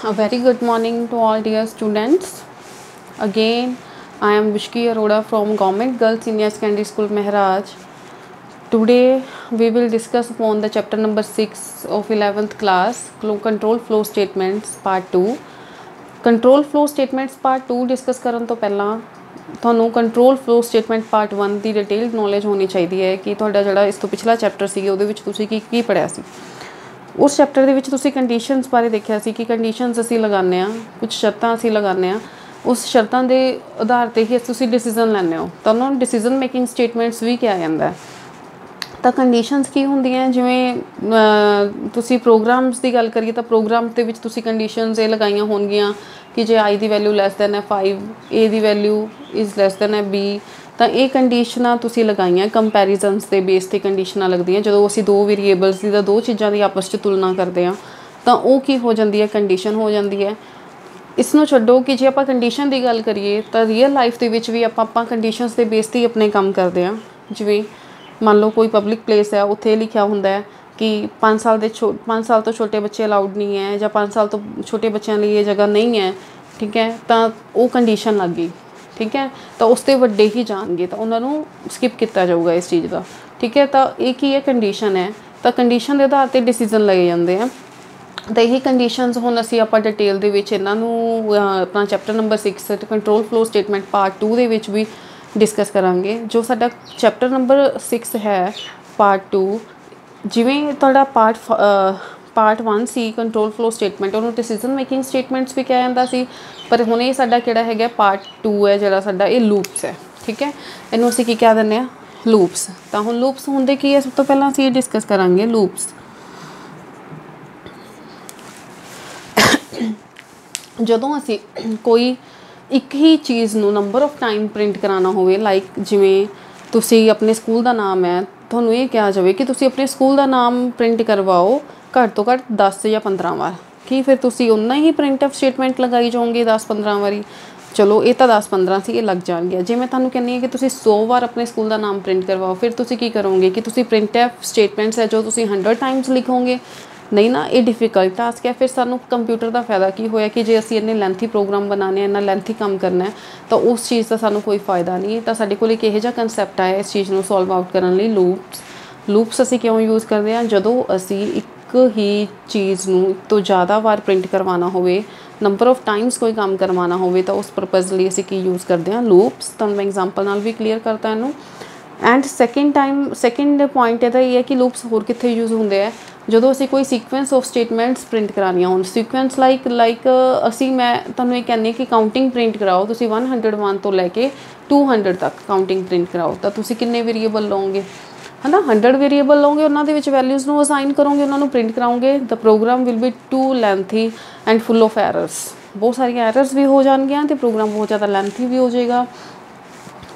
A very good morning to all dear students. Again, I am Vishki Arora from Government Girls Senior Secondary School Mehraj. Today we will discuss upon the chapter number 6 of 11th class, Control Flow Statements Part 2. Control Flow Statements Part 2 discuss ਕਰਨ ਤੋਂ ਪਹਿਲਾਂ ਤੁਹਾਨੂੰ control flow statement part 1 ਦੀ detailed knowledge ਹੋਣੀ ਚਾਹੀਦੀ ਹੈ ਕਿ ਤੁਹਾਡਾ ਜਿਹੜਾ ਇਸ ਤੋਂ ਪਿਛਲਾ ਚੈਪਟਰ ਸੀ ਉਹਦੇ ਵਿੱਚ ਤੁਸੀਂ ਕੀ ਪੜ੍ਹਿਆ ਸੀ। उस चैप्टर के कंडीशनस बारे देखा सी कि कंडीशनस असी लगाने, कुछ शर्तां असी लगाने, उस शर्तां के आधार पर ही तुसी डिसीजन लैंदे हो तो उन्होंने डिसीजन मेकिंग स्टेटमेंट्स भी कहा जाता है। तो कंडीशनस की होंदियां जिवें तुसी प्रोग्राम्स की गल करिए तो प्रोग्राम के विच तुसी कंडीशनस ये लगाइयां होणगियां कि जे आई की वैल्यू लैस दैन है 5, ए की वैल्यू इज़ लैस दैन है बी, तो ये कंडीशनां तुसी लगाइयां कंपैरिजनस के बेस ते कंडीशनां लगदियां जो असी दो वेरीएबल्स की दो चीज़ों की आपस में तुलना करते हैं तो वो की हो जाती है, कंडीशन हो जाती है। इसनों छड्डो कि जे आपां कंडीशन की गल करिए तो रियल लाइफ के विच भी आपां कंडीशनस के बेस ते अपने काम करते हैं। जिवें मान लो कोई पब्लिक प्लेस है, उत्थे लिखिया हुंदा है कि 5 साल तो छोटे बच्चे अलाउड नहीं है या 5 साल तो छोटे बच्चों लिए ये जगह नहीं है, ठीक है, तो वो कंडीशन लग गई, ठीक है, तो उसते वड्डे ही जाएंगे तो उन्होंने स्किप किया जाऊगा इस चीज़ का, ठीक है। तो एक ही कंडीशन है, तो कंडीशन के आधार पर डिसीजन लगे जाते हैं। तो यही कंडीशनस हुण असीं आपां डिटेल दे विच इन्हां नूं अपना chapter number 6 control flow statement part 2 दे विच भी डिस्कस करांगे। जो साडा चैप्टर नंबर 6 है पार्ट 2, जिवें तुहाडा पार्ट 1 सी कंट्रोल फ्लो स्टेटमेंट, उन्होंने डिसीजन मेकिंग स्टेटमेंट्स भी कहा जाता सी, पर हुण ये साडा किहड़ा हैगा पार्ट 2 है जिहड़ा साडा ये लूप्स है, ठीक है, इनू असीं की कह दिंदे आ लूप्स। तो हुण लूप्स हुंदे की है, सब तो पहलां असीं ये डिस्कस करांगे लूप्स। जदों असीं कोई एक ही चीज़ नूं नंबर ऑफ टाइम प्रिंट कराना होवे, लाइक जिवें तुसीं अपने स्कूल का नाम है, तुहानूं ये कहा जाए कि तुसीं अपने स्कूल का नाम प्रिंट करवाओ घट तो घट 10 या 15 बार, कि फिर तुसीं उन्ना ही प्रिंट ऑफ स्टेटमेंट लगाई जाओगे 10-15 बारी। चलो ये तो 10-15 से ये लग जाएंगे। जे मैं तुहानूं कहनी है कि तुसीं 100 बार अपने स्कूल का नाम प्रिंट करवाओ, फिर तुसीं की करोगे कि तुसीं प्रिंट ऑफ स्टेटमेंट्स है जो तुसीं 100 टाइम्स लिखोगे, नहीं ना, ये डिफिकल्ट टास्क है। फिर सानू कंप्यूटर का फायदा की होया कि जे असीं इन्ने लेंथी प्रोग्राम बनाने, इन्ना लेंथी काम करना है तो उस चीज़ का सानू कोई फायदा नहीं। तो साडे कोल एक इहो जिहा कंसैप्ट आया इस चीज़ को सॉल्व आउट करने लई, लूप्स असीं क्यों यूज़ करते हैं, जदों असीं एक ही चीज़ नूं एक तो ज़्यादा बार प्रिंट करवाना होवे, नंबर ऑफ टाइम्स कोई काम करवाना होवे, तो उस परपज़ लिए असीं की यूज़ करते हैं लूप्स। तो मैं एग्जाम्पल नाल भी क्लीयर करता इनू। एंड सैकेंड पॉइंट इहदा ये है कि लूप्स होर कित्थे यूज़ होंदे है, जदों असीं कोई सीक्वेंस ऑफ स्टेटमेंट्स प्रिंट करानियां होण। सीक्वेंस लाइक असीं मैं तुहानूं ये कहनी कि काउंटिंग प्रिंट कराओ, तुसीं 101 तो लैके 200 तक काउंटिंग प्रिंट कराओ, तो तुसीं किन्ने वेरीएबल लओगे, है ना, 100 वेरीएबल लओगे, उन्होंने वैल्यूज़ नूं असाइन करोगे, उन्होंने प्रिंट कराओगे। The program will be too lengthy and full of errors, बहुत सारी एरर्स भी हो जाएंगे तो प्रोग्राम बहुत ज़्यादा लेंथी भी हो जाएगा।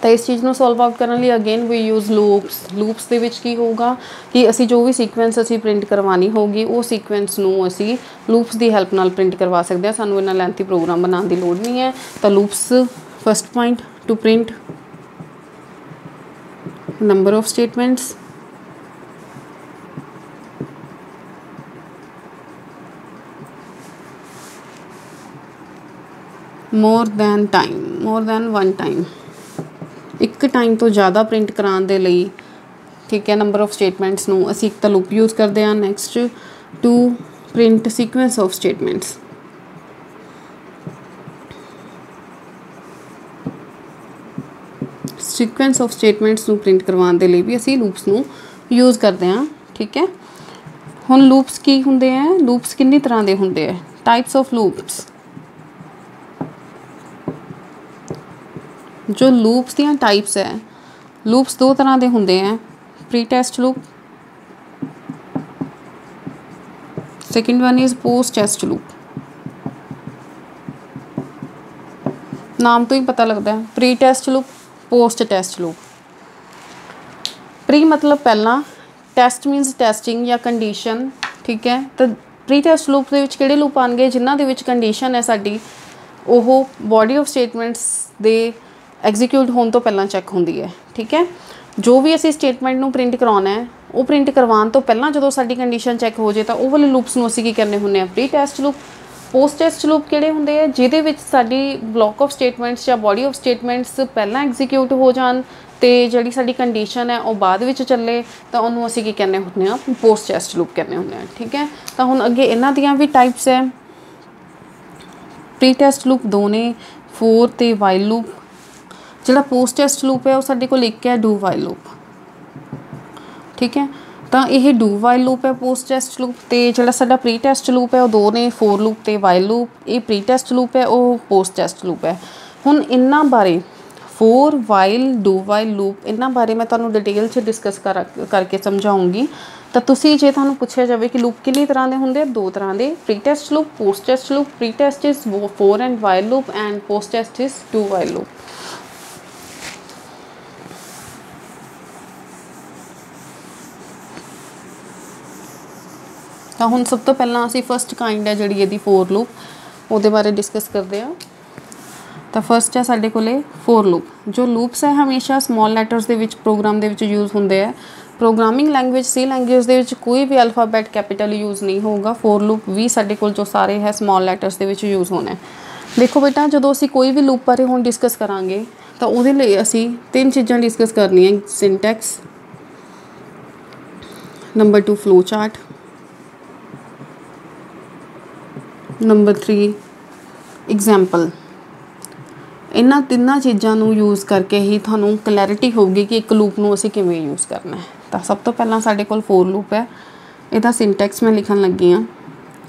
तो इस चीज़ को सॉल्व आउट करने लिए अगेन वी यूज़ लूप्स के विच की होगा कि असी जो भी सीक्वेंस असी प्रिंट करवानी होगी वो सीक्वेंस नूं असी लूप्स की हैल्प नाल प्रिंट करवा सकते हैं, सानू इन्ना लेंथी प्रोग्राम बनाने की लोड़ नहीं है। तो loops first point two print number of statements, more than one time, एक टाइम तो ज़्यादा प्रिंट कराने दे लई, ठीक है, नंबर ऑफ स्टेटमेंट्स नूं असीं एक तां लूप यूज़ करते हैं। Next to print sequence of statements, sequence of statements नूं प्रिंट करवाने दे लई भी असीं लूप्स नूं यूज़ करते हैं, ठीक है। हुण लूप्स की हुंदे हैं, लूप्स किन्नी तरह के हुंदे हैं, टाइप्स ऑफ लूप्स। जो लूप्स दियां टाइप्स है, लूप्स दो तरह के होंगे हैं, pre test loop, second one is post test loop. नाम तो ही पता लगता है, pre test loop, post test loop. Pre मतलब पहला, टेस्ट मीनस टेस्टिंग या कंडीशन, ठीक है। तो प्री टेस्ट लूप के किहड़े लूप आएंगे जिन्हां दे विच कंडीशन है साडी ओह बॉडी ऑफ स्टेटमेंट्स दे एग्जीक्यूट होने तो पहला चैक होंदी है, ठीक है। जो भी असी स्टेटमेंट नूं प्रिंट करवाना है वो प्रिंट करवाने तो पहला जो साडी कंडीशन चैक हो जाए तो वो वाले लूप्स नूं असी की करने हुंदे आ pre test loop. Post test loop किहड़े हुंदे आ जिहदे विच साडी ब्लॉक ऑफ स्टेटमेंट्स या बॉडी ऑफ स्टेटमेंट्स पहलां एग्जीक्यूट हो जाण ते जिहड़ी साडी कंडीशन है वो बाद विच चले तां उहनूं असीं की कहने हुंदे आ पोस्ट टेस्ट लूप कहने हुंदे आ। ठीक है, तां हुण अगे इन्हां दियां भी टाइप्स है। प्री टेस्ट लूप दो ने, फोर ते वाइल लूप। जिहड़ा पोस्ट टेस्ट लूप है वो साडे कोल एक है डू वाइल लूप। ठीक है, तो यह डू वाइल लूप है पोस्ट टेस्ट लूप। तो जो साडा प्री टेस्ट लूप है वो दो ने, फोर लूप तो वाइल लूप। ये प्री टेस्ट लूप है वो पोस्ट टेस्ट लूप है। हुण इन्हां बारे four while do while loop इन्हां बारे मैं तुहानूं डिटेल च डिस्कस करके समझाऊँगी। तो तुसीं जे तुहानूं पुछया जाए कि लूप किन्नी तरह के होंदे, दो तरह के, pre test loop, post test loop. Pre test is for and while loop and post test is do while loop. तो हुण सब तो पहला असीं फस्ट काइंड है जिहड़ी इहदी फोर लूप, उहदे बारे डिस्कस करते हैं। तो फस्ट है साडे कोले फोर लूप। जो लूप्स है हमेशा स्मॉल लैटर्स दे विच प्रोग्राम दे विच यूज़ होंदे है। प्रोग्रामिंग लैंग्वेज सी लैंग्वेज दे विच कोई भी अल्फाबैट कैपिटल यूज़ नहीं होगा। फोर लूप भी साडे कोल जो सारे है स्मॉल लैटर्स दे विच यूज़ होना है। देखो बेटा, जदों असीं कोई भी लूप बारे हुण डिस्कस करांगे तो उहदे लई असीं तीन चीज़ां डिस्कस करनियां। Syntax, number 2 flow chart, number 3 example. इन्हां तिन्नां चीज़ां नूं यूज़ करके ही तुहानूं क्लैरिटी होगी कि एक लूप नूं असीं किवें यूज़ करना है। तो सब तो पहलां साडे कोल फोर लूप है। इहदा सिंटैक्स मैं लिखण लगी हाँ।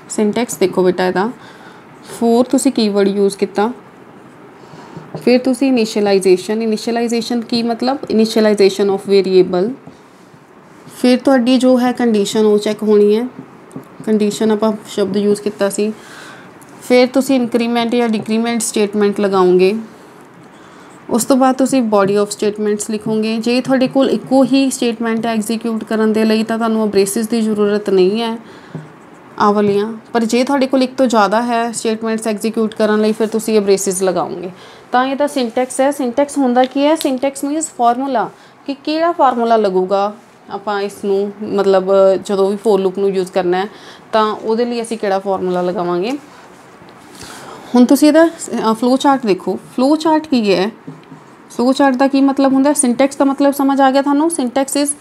सिंटैक्स देखो बेटा, इहदा फोर तुसीं कीवर्ड यूज़ किया, फिर तुसीं इनिशियलाइजेशन। इनिशियलाइजेशन की मतलब इनिशियलाइजेशन ऑफ वेरीएबल। फिर तुहाडी जो है कंडीशन वो चैक होनी है। कंडीशन आपां शब्द यूज़ किया सी। फिर तुसीं इंक्रीमेंट या डिक्रीमेंट स्टेटमेंट लगाओगे। उस तो बाद तुसीं बॉडी ऑफ स्टेटमेंट्स लिखोगे। जे तुहाडे कोल इक्को ही स्टेटमेंट है एग्जीक्यूट करन दे लई तां तुहानूं ब्रेसिस की जरूरत नहीं है आ वालियां, पर जे तुहाडे कोल एक तो ज़्यादा है स्टेटमेंट्स एग्जीक्यूट करन लई फिर तुसीं ये ब्रेसिस लगाओगे। तां इहदा सिंटैक्स है। सिंटैक्स हुंदा की है? सिंटैक्स मीनस फार्मूला, कि किहड़ा फार्मूला लगूगा आपां इसनूं, मतलब जदों भी फोर लूप नूं यूज़ करना है तां उहदे लई असीं किहड़ा फार्मूला लगावांगे। हुण तुसीं इहदा फ्लो चार्ट देखो। फ्लो चार्ट की है? फ्लो चार्ट का की मतलब होंदा? सिंटैक्स का मतलब समझ आ गया थानू? Syntax is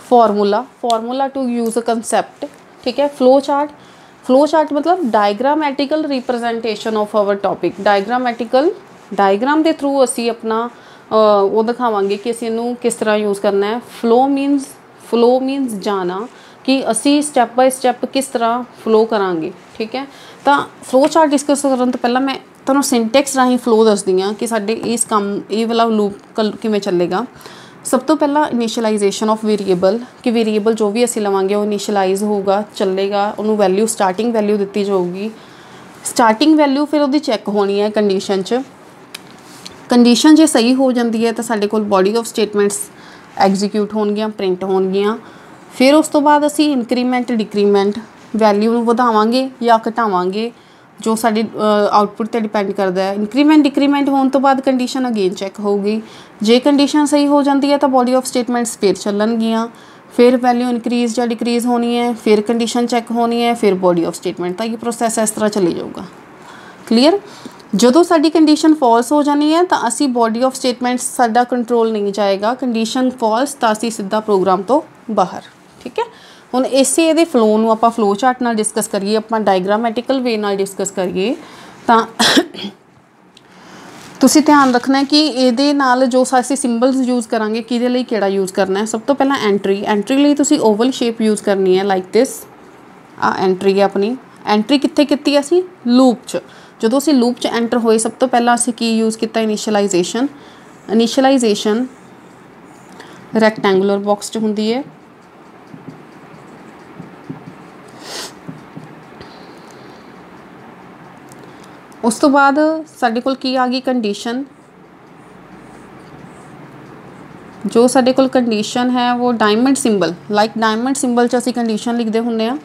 formula, formula to use a concept. ठीक है, फ्लो चार्ट, फ्लो चार्ट मतलब diagrammatical representation of our topic. Diagrammatical, diagram के थ्रू असी अपना वो दिखावांगे कि असीं इहनूं किस तरह यूज़ करना है। फ्लो मीनस जाना, कि असी स्टैप बाय स्टैप किस तरह फ्लो करांगे। ठीक है, तो फ्लो चार्ट डिस्कस करने तो पहला मैं तुहानूं सिंटैक्स राही फ्लो दसदी हाँ कि साडे इस काम ये वाला लूप किवें चलेगा। सब तो पहला इनिशियलाइजेशन ऑफ वेरीएबल, कि वेरीएबल जो भी असीं लवांगे वो इनिशियलाइज होगा, चलेगा, उन्होंने वैल्यू स्टार्टिंग वैल्यू दी जाऊगी। स्टार्टिंग वैल्यू फिर वो चैक होनी है कंडीशन च। कंडीशन जे सही हो जाती है तो साडे कोल बॉडी ऑफ स्टेटमेंट्स एग्जीक्यूट होणगियां, प्रिंट होणगियां। फिर उस तो बाद असीं इंक्रीमेंट डिक्रीमेंट वैल्यू नूं वधावांगे या घटावांगे, जो साडी आउटपुट ते डिपेंड करता है। इंक्रीमेंट डिक्रीमेंट होने तो बाद कंडीशन अगेन चैक होगी। जे कंडीशन सही हो जाती है तो बॉडी ऑफ स्टेटमेंट्स फिर चलणगियां। फिर वैल्यू इनक्रीज या डिक्रीज होनी है, फिर कंडीशन चैक होनी है, फिर बॉडी ऑफ स्टेटमेंट। तो ये प्रोसैस इस तरह चली जाऊगा। क्लीयर? जदों साडी कंडीशन फॉल्स हो जानी है तो असी बॉडी ऑफ स्टेटमेंट्स साडा कंट्रोल नहीं जाएगा। कंडीशन फॉल्स तो असी सीधा प्रोग्राम तो बाहर। ठीक है, हुण इसे ये फ्लो नूं आपां फ्लो चार्ट नाल डिस्कस करिए, आपां डायग्रामैटिकल वे नाल डिस्कस करिए तां तुसीं ध्यान रखना है कि ये नाल जो असीं सिंबल्स यूज़ करांगे किहदे लई किहड़ा यूज़ करना है। सब तो पहला एंट्री लई तुसीं ओवल शेप यूज़ करनी है, लाइक दिस। आ एंट्री है अपनी। एंट्री कित्थे कीती असीं? लूप च। जदों असीं लूप च एंटर होए सब तो पहला असीं की यूज़ किया? इनिशियलाइजेशन। इनिशियलाइजेशन रैक्टेंगुलर बॉक्स च हुंदी है। उस तो बाद साडे कोल की आ गई? कंडीशन। जो साडे कोल कंडीशन है वो diamond symbol, like diamond symbol च असीं कंडीशन लिखते हुंदे आ।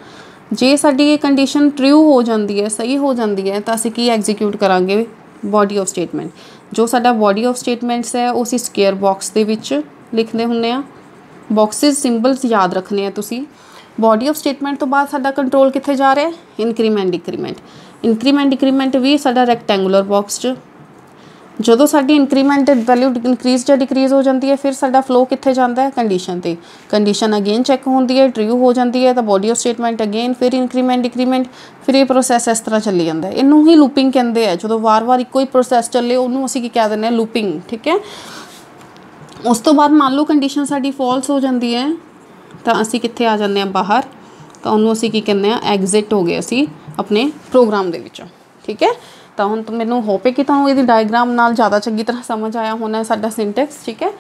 जे साडी ये कंडीशन ट्रू हो जाती है, सही हो जाती है, तो असीं की एग्जीक्यूट करांगे? Body of statement. जो साडा बॉडी ऑफ स्टेटमेंट्स है उस स्क्वेयर बॉक्स दे विच लिखते हुंदे आ। बॉक्सिस सिंबल्स याद रखने हैं तुसीं। बॉडी ऑफ स्टेटमेंट तो बाद साडा कंट्रोल कित्थे जा रहा है, इंक्रीमेंट डिक्रीमेंट। इंक्रीमेंट डिक्रीमेंट भी साडा रैक्टेंगुलर बॉक्स च, ਜਦੋਂ ਸਾਡੀ ਇੰਕਰੀਮੈਂਟ ਵੈਲਿਊ ਇਨਕਰੀਜ਼ ਜਾਂ ਡਿਕਰੀਜ਼ ਹੋ ਜਾਂਦੀ ਹੈ ਫਿਰ ਸਾਡਾ ਫਲੋ ਕਿੱਥੇ ਜਾਂਦਾ ਹੈ, ਕੰਡੀਸ਼ਨ 'ਤੇ। ਕੰਡੀਸ਼ਨ ਅਗੇਨ ਚੈੱਕ ਹੁੰਦੀ ਹੈ, ਟਰੂ ਹੋ ਜਾਂਦੀ ਹੈ ਤਾਂ ਬੋਡੀ ਆਫ ਸਟੇਟਮੈਂਟ ਅਗੇਨ, ਫਿਰ ਇੰਕਰੀਮੈਂਟ ਡਿਕਰੀਮੈਂਟ, ਫਿਰ ਇਹ ਪ੍ਰੋਸੈਸ ਇਸ ਤਰ੍ਹਾਂ ਚੱਲੀ ਜਾਂਦਾ ਹੈ। ਇਹਨੂੰ ਹੀ ਲੂਪਿੰਗ ਕਹਿੰਦੇ ਆ। ਜਦੋਂ ਵਾਰ-ਵਾਰ ਇੱਕੋ ਹੀ ਪ੍ਰੋਸੈਸ ਚੱਲੇ ਉਹਨੂੰ ਅਸੀਂ ਕੀ ਕਹਿ ਦਿੰਦੇ ਹਾਂ, ਲੂਪਿੰਗ। ਠੀਕ ਹੈ। ਉਸ ਤੋਂ ਬਾਅਦ ਮੰਨ ਲਓ ਕੰਡੀਸ਼ਨ ਸਾਡੀ ਫਾਲਸ ਹੋ ਜਾਂਦੀ ਹੈ ਤਾਂ ਅਸੀਂ ਕਿੱਥੇ ਆ ਜਾਂਦੇ ਹਾਂ, ਬਾਹਰ। ਤਾਂ ਉਹਨੂੰ ਅਸੀਂ ਕੀ ਕਹਿੰਦੇ ਹਾਂ, ਐਗਜ਼ਿਟ ਹੋ ਗਏ ਅਸੀਂ ਆਪਣੇ ਪ੍ਰੋਗਰਾਮ ਦੇ ਵਿੱਚੋਂ। ਠੀਕ ਹੈ। ਤਾਂ ਹੁਣ ਮੈਨੂੰ ਹੋਪ ਹੈ ਕਿ ਤੁਹਾਨੂੰ ਇਹਦੀ ਡਾਇਗਰਾਮ ਨਾਲ ਜ਼ਿਆਦਾ ਚੰਗੀ ਤਰ੍ਹਾਂ ਸਮਝ ਆਇਆ ਹੋਣਾ ਸਾਡਾ ਸਿੰਟੈਕਸ। ਠੀਕ ਹੈ।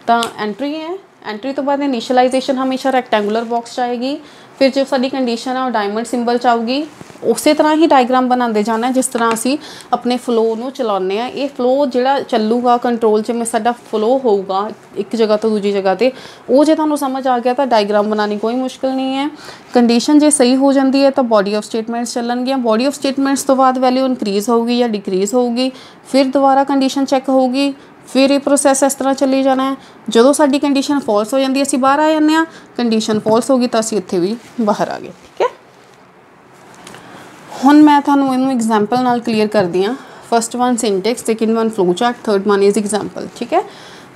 ਤਾਂ ਐਂਟਰੀ ਹੈ, ਐਂਟਰੀ ਤੋਂ ਬਾਅਦ ਇਨੀਸ਼ੀਅਲਾਈਜੇਸ਼ਨ ਹਮੇਸ਼ਾ ਰੈਕਟੈਂਗੂਲਰ ਬਾਕਸ 'ਚ ਆਏਗੀ। ਫਿਰ ਜੋ ਸਾਡੀ ਕੰਡੀਸ਼ਨ ਆ ਉਹ ਡਾਇਮੰਡ ਸਿੰਬਲ 'ਚ ਆਊਗੀ। ਉਸੇ ਤਰ੍ਹਾਂ ਹੀ ਡਾਇਗਰਾਮ ਬਣਾਉਂਦੇ ਜਾਣਾ ਜਿਸ ਤਰ੍ਹਾਂ ਅਸੀਂ ਆਪਣੇ ਫਲੋ ਨੂੰ ਚਲਾਉਂਦੇ ਹਾਂ। ਇਹ ਫਲੋ ਜਿਹੜਾ ਚੱਲੂਗਾ ਕੰਟਰੋਲ 'ਚ, ਮੈਂ ਸਾਡਾ ਫਲੋ ਹੋਊਗਾ ਇੱਕ ਜਗ੍ਹਾ ਤੋਂ ਦੂਜੀ ਜਗ੍ਹਾ 'ਤੇ, ਉਹ ਜੇ ਤੁਹਾਨੂੰ ਸਮਝ ਆ ਗਿਆ ਤਾਂ ਡਾਇਗਰਾਮ ਬਣਾਉਣੀ ਕੋਈ ਮੁਸ਼ਕਿਲ ਨਹੀਂ ਹੈ। ਕੰਡੀਸ਼ਨ ਜੇ ਸਹੀ ਹੋ ਜਾਂਦੀ ਹੈ ਤਾਂ ਬੋਡੀ ਆਫ ਸਟੇਟਮੈਂਟਸ ਚੱਲਣਗੀਆਂ। ਬੋਡੀ ਆਫ ਸਟੇਟਮੈਂਟਸ ਤੋਂ ਬਾਅਦ ਵੈਲਿਊ ਇਨਕਰੀਜ਼ ਹੋਊਗੀ ਜਾਂ ਡਿਕਰੀਜ਼ ਹੋਊਗੀ, ਫਿਰ ਦੁਬਾਰਾ ਕੰਡੀਸ਼ਨ ਚੈੱਕ ਹੋਊਗੀ, ਫਿਰ ਇਹ ਪ੍ਰੋਸੈਸ ਇਸ ਤਰ੍ਹਾਂ ਚੱਲੀ ਜਾਣਾ ਹੈ। ਜਦੋਂ ਸਾਡੀ ਕੰਡੀਸ਼ਨ ਫਾਲਸ ਹੋ ਜਾਂਦੀ ਅਸੀਂ ਬਾਹਰ ਆ ਜਾਂਦੇ ਹਾਂ, ਕੰਡੀਸ਼ਨ ਫਾਲਸ ਹੋ ਗਈ ਤਾਂ ਅਸੀਂ ਇੱਥੇ ਵੀ ਬਾਹਰ ਆ ਗਏ। ਠੀਕ ਹੈ। ਹੁਣ ਮੈਂ ਤੁਹਾਨੂੰ ਇਹਨੂੰ ਐਗਜ਼ਾਮਪਲ ਨਾਲ ਕਲੀਅਰ ਕਰਦੀ ਹਾਂ। First one syntax, second one flow chart, third one is example. ਠੀਕ ਹੈ।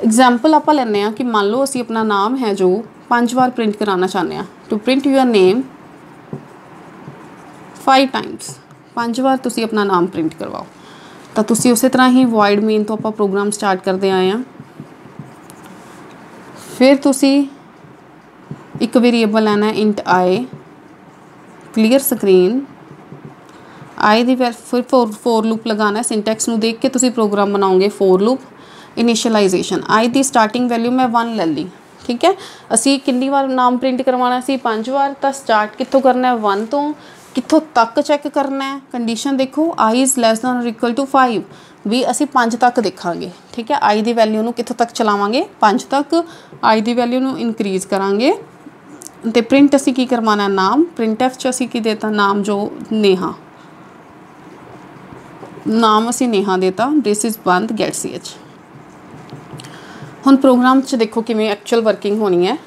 ਐਗਜ਼ਾਮਪਲ ਆਪਾਂ ਲੈਂਦੇ ਹਾਂ ਕਿ ਮੰਨ ਲਓ ਅਸੀਂ ਆਪਣਾ ਨਾਮ ਹੈ ਜੋ 5 ਵਾਰ ਪ੍ਰਿੰਟ ਕਰਾਉਣਾ ਚਾਹੁੰਦੇ ਹਾਂ। To print your name 5 times, 5 ਵਾਰ ਤੁਸੀਂ ਆਪਣਾ ਨਾਮ ਪ੍ਰਿੰਟ ਕਰਵਾਓ। ਤਾਂ ਤੁਸੀਂ ਉਸੇ ਤਰ੍ਹਾਂ ਹੀ ਵੋਇਡ ਮੇਨ ਤੋਂ ਆਪਾਂ ਪ੍ਰੋਗਰਾਮ ਸਟਾਰਟ ਕਰਦੇ ਆਏ ਹਾਂ। ਫਿਰ ਤੁਸੀਂ ਇੱਕ ਵੇਰੀਏਬਲ ਲੈਣਾ ਇੰਟ ਆਈ, ਕਲੀਅਰ ਸਕਰੀਨ। ਆਈ ਦੀ ਫਿਰ ਫੋਰ ਲੂਪ ਲਗਾਉਣਾ। ਸਿੰਟੈਕਸ ਨੂੰ ਦੇਖ ਕੇ ਤੁਸੀਂ ਪ੍ਰੋਗਰਾਮ ਬਣਾਓਗੇ। For loop, initialisation, I the starting value ਮੈਂ 1 ਲੈ ਲਈ। ਠੀਕ ਹੈ। ਅਸੀਂ ਕਿੰਨੀ ਵਾਰ ਨਾਮ ਪ੍ਰਿੰਟ ਕਰਵਾਉਣਾ ਸੀ, 5 ਵਾਰ। ਤਾਂ ਸਟਾਰਟ ਕਿੱਥੋਂ ਕਰਨਾ ਹੈ, 1 ਤੋਂ। ਕਿੱਥੋਂ ਤੱਕ ਚੈੱਕ ਕਰਨਾ ਹੈ, ਕੰਡੀਸ਼ਨ ਦੇਖੋ ਆਈ ਇਜ਼ ਲੈਸ ਦੈਨ ਔਰ ਇਕੁਅਲ ਟੂ 5, ਵੀ ਅਸੀਂ 5 ਤੱਕ ਦੇਖਾਂਗੇ। ਠੀਕ ਹੈ। ਆਈ ਦੀ ਵੈਲਿਊ ਨੂੰ ਕਿੱਥੋਂ ਤੱਕ ਚਲਾਵਾਂਗੇ, 5 ਤੱਕ। ਆਈ ਦੀ ਵੈਲਿਊ ਨੂੰ ਇਨਕਰੀਜ਼ ਕਰਾਂਗੇ ਅਤੇ ਪ੍ਰਿੰਟ ਅਸੀਂ ਕੀ ਕਰਵਾਉਣਾ, ਨਾਮ। ਪ੍ਰਿੰਟ ਐਫ 'ਚ ਅਸੀਂ ਕੀ ਦੇਤਾ, ਨਾਮ ਜੋ ਨੇਹਾ, ਨਾਮ ਅਸੀਂ ਨੇਹਾ ਦੇਤਾ। ਦਿਸ ਇਜ਼ ਬੰਦ ਗੈਟ ਸੀ ਐਚ। ਹੁਣ ਪ੍ਰੋਗਰਾਮ 'ਚ ਦੇਖੋ ਕਿਵੇਂ ਐਕਚੁਅਲ ਵਰਕਿੰਗ ਹੋਣੀ ਹੈ।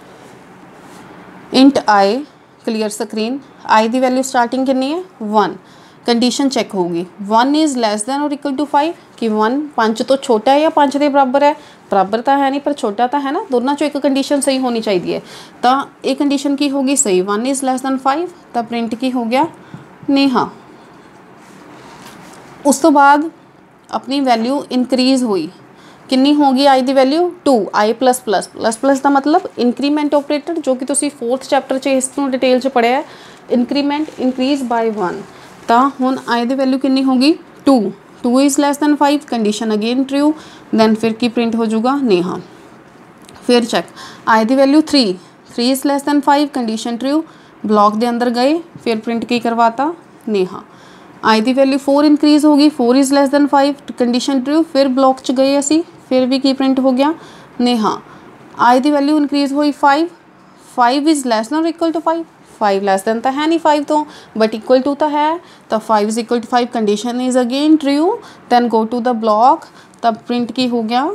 ਇੰਟ ਆਈ, ਕਲੀਅਰ ਸਕਰੀਨ। ਆਈ ਦੀ ਵੈਲਿਊ ਸਟਾਰਟਿੰਗ ਕਿੰਨੀ ਹੈ, 1। ਕੰਡੀਸ਼ਨ ਚੈੱਕ ਹੋਊਗੀ 1 ਇਜ਼ ਲੈਸ ਦੈਨ ਔਰ ਇਕੁਅਲ ਟੂ 5, ਕਿ 1 5 ਤੋਂ ਛੋਟਾ ਹੈ ਜਾਂ 5 ਦੇ ਬਰਾਬਰ ਹੈ। ਬਰਾਬਰ ਤਾਂ ਹੈ ਨਹੀਂ ਪਰ ਛੋਟਾ ਤਾਂ ਹੈ ਨਾ, ਦੋਨਾਂ 'ਚੋਂ ਇੱਕ ਕੰਡੀਸ਼ਨ ਸਹੀ ਹੋਣੀ ਚਾਹੀਦੀ ਹੈ। ਤਾਂ ਇਹ ਕੰਡੀਸ਼ਨ ਕੀ ਹੋਗੀ, ਸਹੀ। 1 ਇਜ਼ ਲੈਸ ਦੈਨ 5, ਤਾਂ ਪ੍ਰਿੰਟ ਕੀ ਹੋ ਗਿਆ, ਨੇਹਾ। ਉਸ ਤੋਂ ਬਾਅਦ ਆਪਣੀ ਵੈਲਿਊ ਇਨਕਰੀਜ਼ ਹੋਈ, ਕਿੰਨੀ ਹੋ ਗਈ ਆਈ ਦੀ ਵੈਲਿਊ 2। ਆਈ ਪਲੱਸ ਪਲੱਸ, ਪਲੱਸ ਪਲੱਸ ਦਾ ਮਤਲਬ ਇੰਕਰੀਮੈਂਟ ਆਪਰੇਟਰ, ਜੋ ਕਿ ਤੁਸੀਂ 4th ਚੈਪਟਰ 'ਚ ਇਸ ਨੂੰ ਡਿਟੇਲ 'ਚ ਪੜ੍ਹਿਆ। ਇੰਕਰੀਮੈਂਟ ਇਨਕਰੀਜ਼ ਬਾਈ 1। ਤਾਂ ਹੁਣ ਆਈ ਦੀ ਵੈਲਿਊ ਕਿੰਨੀ ਹੋ ਗਈ, 2। 2 is less than 5, condition again true. Then ਫਿਰ ਕੀ ਪ੍ਰਿੰਟ ਹੋ ਜਾਊਗਾ, ਨੇਹਾ। ਫਿਰ ਚੈੱਕ ਆਈ ਦੀ value 3। 3 is less than 5, condition true. Block ਦੇ ਅੰਦਰ ਗਏ, ਫਿਰ ਪ੍ਰਿੰਟ ਕੀ ਕਰਵਾਤਾ, ਨੇਹਾ। आई ਦੀ ਵੈਲਿਊ 4 ਇਨਕਰੀਜ਼ ਹੋ ਗਈ, 4 is less than 5, condition true. ਫਿਰ ਬਲੌਕ 'ਚ ਗਏ ਅਸੀਂ, ਫਿਰ ਵੀ ਕੀ ਪ੍ਰਿੰਟ ਹੋ ਗਿਆ, ਨੇਹਾ। आई ਦੀ ਵੈਲਿਊ ਇਨਕਰੀਜ਼ ਹੋਈ 5, 5 is less than equal to 5, 5 less than ਤਾਂ ਹੈ ਨਹੀਂ 5 ਤੋਂ, ਬਟ ਇਕੁਅਲ ਟੂ ਤਾਂ ਹੈ। ਤਾਂ 5 is equal to 5, condition is again true. Then go to the block, ਤਾਂ ਪ੍ਰਿੰਟ ਕੀ ਹੋ ਗਿਆ,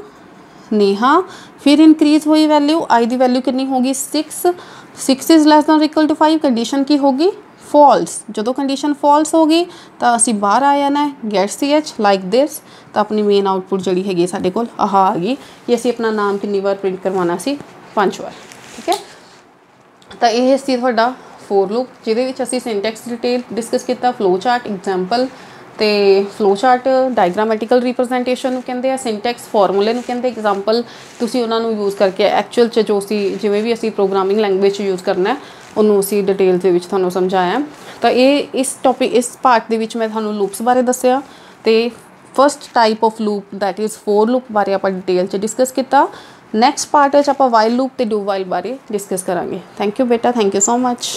ਨੇਹਾ। ਫਿਰ ਇਨਕਰੀਜ਼ ਹੋਈ ਵੈਲਿਊ, आई ਦੀ ਵੈਲਿਊ ਕਿੰਨੀ ਹੋ ਗਈ, 6, 6 is less than equal to 5, condition ਕੀ ਹੋ ਗਈ, ਫॉल्स। ਜਦੋਂ ਕੰਡੀਸ਼ਨ ਫॉल्स ਹੋ ਗਈ ਤਾਂ ਅਸੀਂ ਬਾਹਰ ਆ ਜਾਣਾ, get C H like this. ਤਾਂ ਆਪਣੀ ਮੇਨ ਆਊਟਪੁੱਟ ਜਿਹੜੀ ਹੈਗੀ ਸਾਡੇ ਕੋਲ ਆਹ ਆ ਗਈ ਕਿ ਅਸੀਂ ਆਪਣਾ ਨਾਮ ਕਿੰਨੀ ਵਾਰ ਪ੍ਰਿੰਟ ਕਰਵਾਉਣਾ ਸੀ, 5 ਵਾਰ। ਠੀਕ ਹੈ। ਤਾਂ ਇਹ ਸੀ ਤੁਹਾਡਾ ਫੋਰ ਲੂਪ, ਜਿਹਦੇ ਵਿੱਚ ਅਸੀਂ ਸਿੰਟੈਕਸ ਡਿਟੇਲ ਡਿਸਕਸ ਕੀਤਾ, ਫਲੋ ਚਾਰਟ, ਐਗਜ਼ਾਮਪਲ। ਅਤੇ ਫਲੋ ਚਾਰਟ ਡਾਇਗਰਾਮੈਟੀਕਲ ਰਿਪਰੈਜ਼ੈਂਟੇਸ਼ਨ ਨੂੰ ਕਹਿੰਦੇ ਆ, ਸਿੰਟੈਕਸ ਫਾਰਮੂਲੇ ਨੂੰ ਕਹਿੰਦੇ, ਐਗਜ਼ਾਮਪਲ ਤੁਸੀਂ ਉਹਨਾਂ ਨੂੰ ਯੂਜ਼ ਕਰਕੇ ਐਕਚੁਅਲ 'ਚ ਜੋ ਅਸੀਂ ਜਿਵੇਂ ਵੀ ਅਸੀਂ ਪ੍ਰੋਗਰਾਮਿੰਗ ਲੈਂਗੁਏਜ 'ਚ ਯੂਜ਼ ਕਰਨਾ ਉਹਨੂੰ ਅਸੀਂ ਡਿਟੇਲ ਦੇ ਵਿੱਚ ਤੁਹਾਨੂੰ ਸਮਝਾਇਆ। ਤਾਂ ਇਹ ਇਸ ਪਾਰਟ ਦੇ ਵਿੱਚ ਮੈਂ ਤੁਹਾਨੂੰ ਲੂਪਸ ਬਾਰੇ ਦੱਸਿਆ ਅਤੇ first type of loop that is for loop ਬਾਰੇ ਆਪਾਂ ਡਿਟੇਲ 'ਚ ਡਿਸਕਸ ਕੀਤਾ। ਨੈਕਸਟ ਪਾਰਟ ਵਿੱਚ ਆਪਾਂ ਵਾਈਲ ਲੂਪ ਅਤੇ ਡੂ ਵਾਈਲ ਬਾਰੇ ਡਿਸਕਸ ਕਰਾਂਗੇ। ਥੈਂਕ ਯੂ ਬੇਟਾ, ਥੈਂਕ ਯੂ ਸੋ ਮਚ।